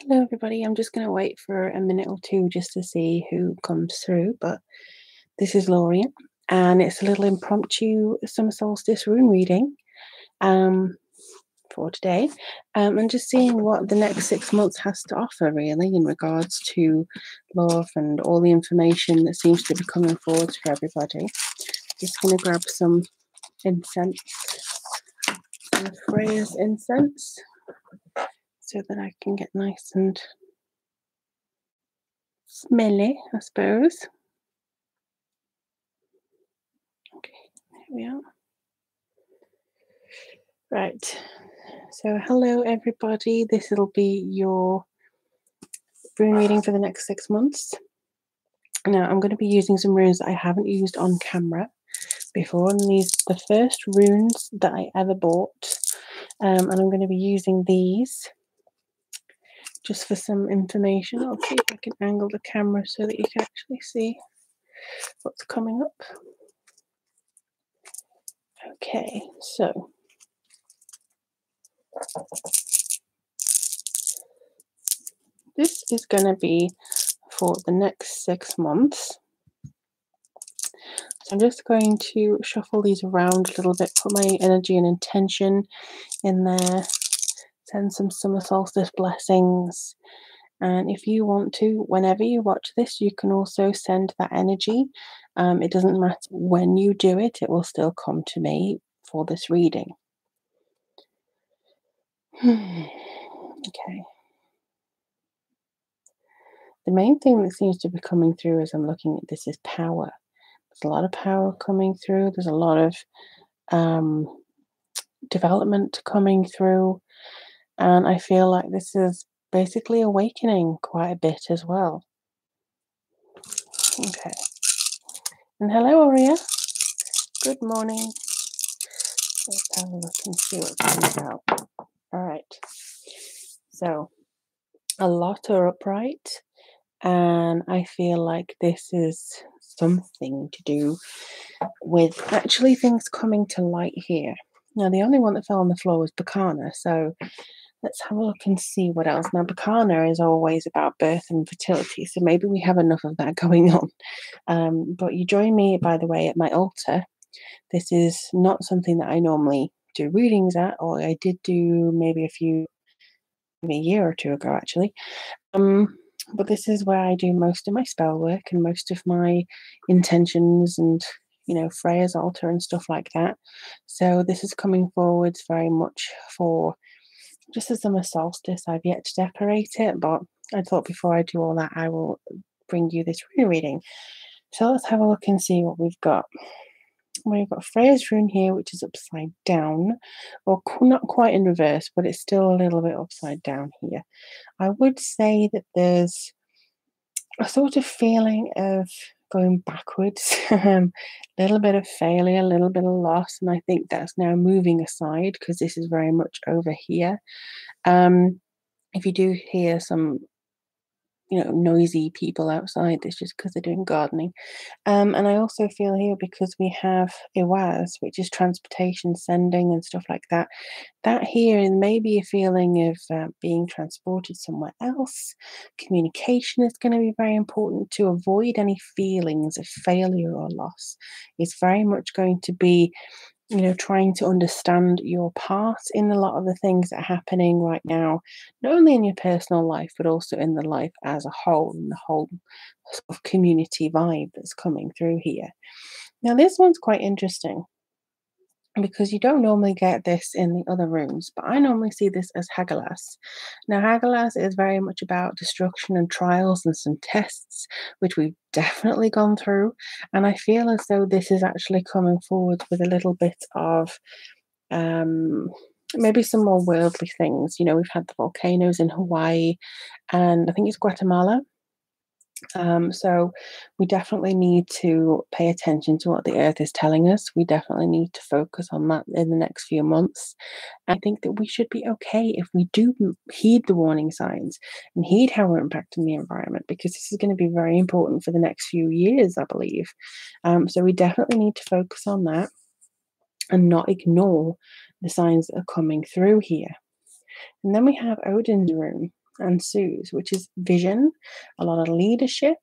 Hello, everybody. I'm just going to wait for a minute or two just to see who comes through. But this is Lorien, and it's a little impromptu summer solstice rune reading for today, and just seeing what the next 6 months has to offer, really, in regards to love and all the information that seems to be coming forward for everybody. Just going to grab some incense, some Freya's incense, so that I can get nice and smelly, I suppose. Okay, here we are. Right, so hello everybody. This will be your rune reading for the next 6 months. Now I'm going to be using some runes that I haven't used on camera before, and these are the first runes that I ever bought, and I'm going to be using these just for some information. I'll see if I can angle the camera so that you can actually see what's coming up. Okay, so this is going to be for the next 6 months. So I'm just going to shuffle these around a little bit, put my energy and intention in there, send some summer solstice blessings. And if you want to, whenever you watch this, you can also send that energy. It doesn't matter when you do it, it will still come to me for this reading. Okay. The main thing that seems to be coming through as I'm looking at this is power. There's a lot of power coming through. There's a lot of development coming through. And I feel like this is basically awakening quite a bit as well. Okay. And hello, Aurea. Good morning. Let's have a look and see what comes out. All right. So a lot are upright. And I feel like this is something to do with actually things coming to light here. Now, the only one that fell on the floor was Bacana, so let's have a look and see what else. Now, Bacana is always about birth and fertility, so maybe we have enough of that going on. But you join me, by the way, at my altar. This is not something that I normally do readings at, or I did do maybe a year or two ago, actually. But this is where I do most of my spell work and most of my intentions and, Freya's altar and stuff like that. So this is coming forwards very much for just the summer solstice. I've yet to decorate it, but I thought before I do all that, I will bring you this rune reading. So let's have a look and see what we've got. We've got Freya's rune here, which is upside down, or not quite in reverse, but it's still a little bit upside down here. I would say that there's a sort of feeling of going backwards, a little bit of failure, a little bit of loss, and I think that's now moving aside because this is very much over here. If you do hear some noisy people outside, it's just because they're doing gardening. And I also feel here, because we have Iwaz, which is transportation, sending and stuff like that, that here is maybe a feeling of being transported somewhere else. Communication is going to be very important to avoid any feelings of failure or loss. It's very much going to be trying to understand your part in a lot of the things that are happening right now, not only in your personal life, but also in the life as a whole, and the whole sort of community vibe that's coming through here. Now, this one's quite interesting because you don't normally get this in the other runes, but I normally see this as Hagalaz. Now, Hagalaz is very much about destruction and trials and some tests, which we've definitely gone through. And I feel as though this is actually coming forward with a little bit of maybe some more worldly things. We've had the volcanoes in Hawaii, and I think it's Guatemala. So we definitely need to pay attention to what the earth is telling us. We definitely need to focus on that in the next few months. I think that we should be okay if we do heed the warning signs and heed how we're impacting the environment, because this is going to be very important for the next few years, I believe. So we definitely need to focus on that and not ignore the signs that are coming through here. And then we have Odin's rune. ensues, which is vision, a lot of leadership.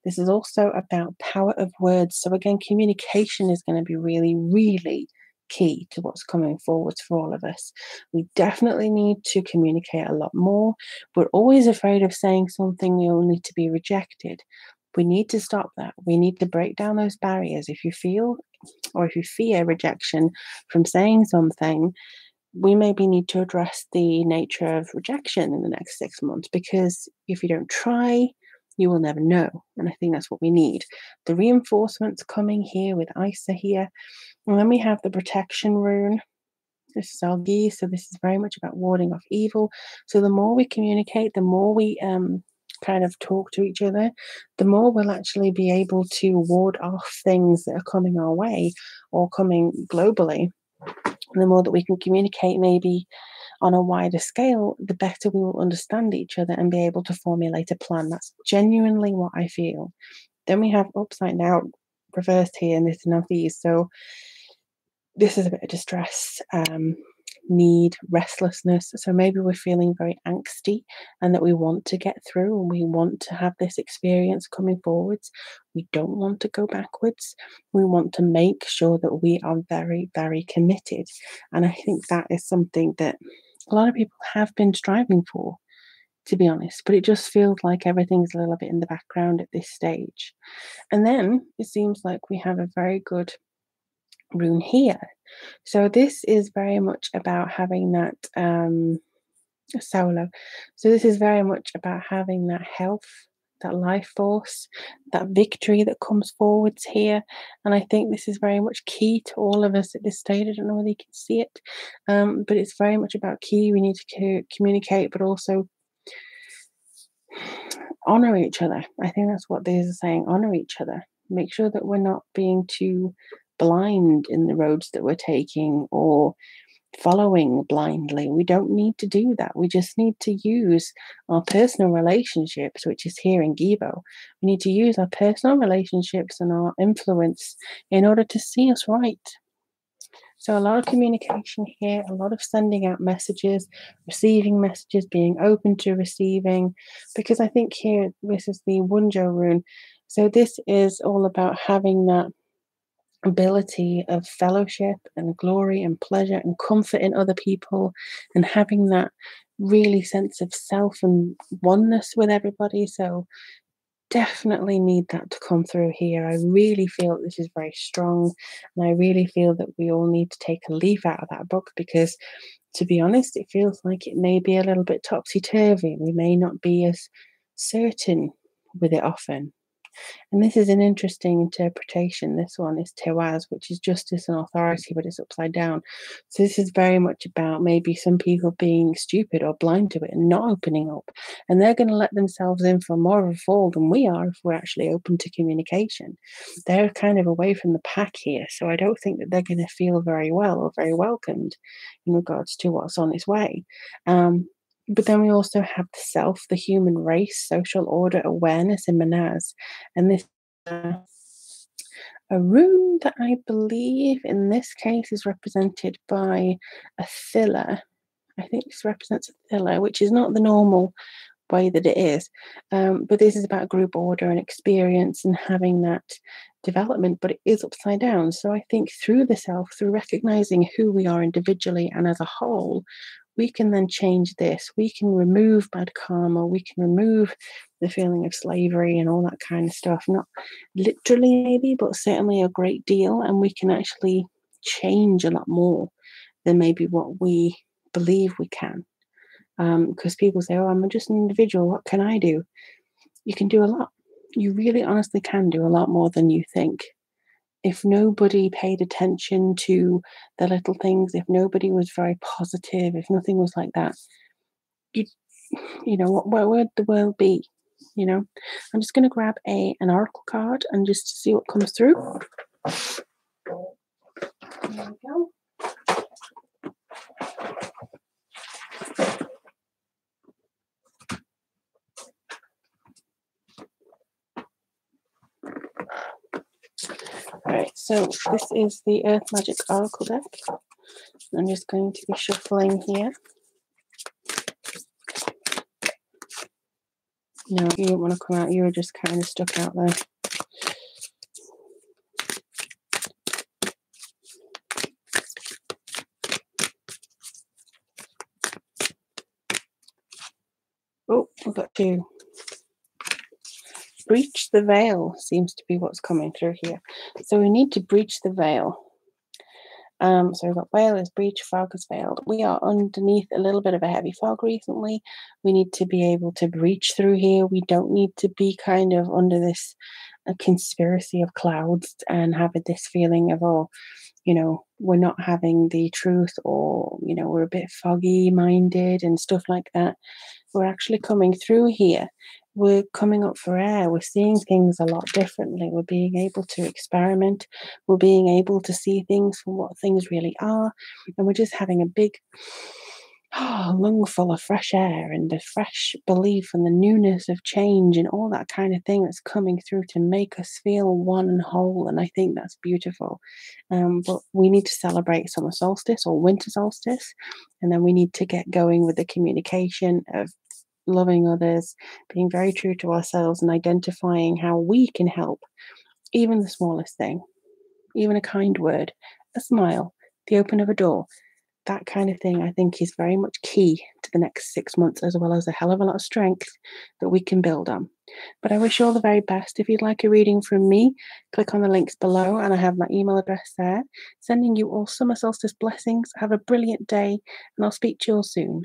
This is also about power of words. So again, communication is going to be really, really key to what's coming forwards for all of us. We definitely need to communicate a lot more. We're always afraid of saying something only to be rejected. We need to stop that. We need to break down those barriers. If you feel or if you fear rejection from saying something, we maybe need to address the nature of rejection in the next 6 months, because if you don't try, you will never know. And I think that's what we need. The reinforcements coming here with Isa here. And then we have the protection rune. This is Algi, so this is very much about warding off evil. So the more we communicate, the more we kind of talk to each other, the more we'll actually be able to ward off things that are coming our way or coming globally. And the more that we can communicate maybe on a wider scale, the better we will understand each other and be able to formulate a plan. That's genuinely what I feel. Then we have upside down reversed here, and this is Northeast. So this is a bit of distress, need, restlessness. So maybe we're feeling very angsty and that we want to get through and we want to have this experience coming forwards. We don't want to go backwards. We want to make sure that we are very, very committed. And I think that is something that a lot of people have been striving for, to be honest, but it just feels like everything's a little bit in the background at this stage. And then it seems like we have a very good rune here. So this is very much about having that solo. So this is very much about having that health, that life force, that victory that comes forwards here. And I think this is very much key to all of us at this stage. I don't know whether you can see it, but it's very much about key. We need to communicate, but also honor each other. I think that's what this is saying, honor each other. Make sure that we're not being too blind in the roads that we're taking or following blindly. We don't need to do that. We just need to use our personal relationships, which is here in Gibo. We need to use our personal relationships and our influence in order to see us right. So a lot of communication here, a lot of sending out messages, receiving messages, being open to receiving, because I think here this is the Wunjo rune. So this is all about having that ability of fellowship and glory and pleasure and comfort in other people, and having that really sense of self and oneness with everybody. So definitely need that to come through here. I really feel this is very strong, and I really feel that we all need to take a leaf out of that book, because to be honest, it feels like it may be a little bit topsy-turvy. We may not be as certain with it often. And this is an interesting interpretation. This one is Tewaz, which is justice and authority, but it's upside down. So this is very much about maybe some people being stupid or blind to it and not opening up. And they're going to let themselves in for more of a fall than we are if we're actually open to communication. They're kind of away from the pack here. So I don't think that they're going to feel very well or very welcomed in regards to what's on its way. But then we also have the self, the human race, social order, awareness in Manaz. And this a rune that I believe in this case is represented by a thriller. I think this represents a thriller, which is not the normal way that it is. But this is about group order and experience and having that development, but it is upside down. So I think through the self, through recognizing who we are individually and as a whole, we can then change this. We can remove bad karma. We can remove the feeling of slavery and all that kind of stuff. Not literally, maybe, but certainly a great deal. And we can actually change a lot more than maybe what we believe we can. Because people say, oh, I'm just an individual. What can I do? You can do a lot. You really honestly can do a lot more than you think. If nobody paid attention to the little things, if nobody was very positive, if nothing was like that, you know, where would the world be? You know, I'm just going to grab an oracle card and just see what comes through. There we go. Alright, so this is the Earth Magic Oracle deck. I'm just going to be shuffling here. No, you didn't want to come out. You were just kind of stuck out there. Oh, we've got two. Breach the veil seems to be what's coming through here. So we need to breach the veil. So we've got veil is breach, fog is veiled. We are underneath a little bit of a heavy fog recently. We need to be able to breach through here. We don't need to be kind of under this conspiracy of clouds and having this feeling of, oh, you know, we're not having the truth, or, you know, we're a bit foggy minded and stuff like that. We're actually coming through here. We're coming up for air. We're seeing things a lot differently. We're being able to experiment. We're being able to see things for what things really are. And we're just having a big lung full of fresh air and the fresh belief and the newness of change and all that kind of thing that's coming through to make us feel one and whole. And I think that's beautiful. But we need to celebrate summer solstice or winter solstice. And then we need to get going with the communication of loving others, being very true to ourselves, and identifying how we can help, even the smallest thing, even a kind word, a smile, the open of a door. That kind of thing, I think, is very much key to the next 6 months, as well as a hell of a lot of strength that we can build on. But I wish you all the very best. If you'd like a reading from me, click on the links below, and I have my email address there. Sending you all summer solstice blessings. Have a brilliant day, and I'll speak to you all soon.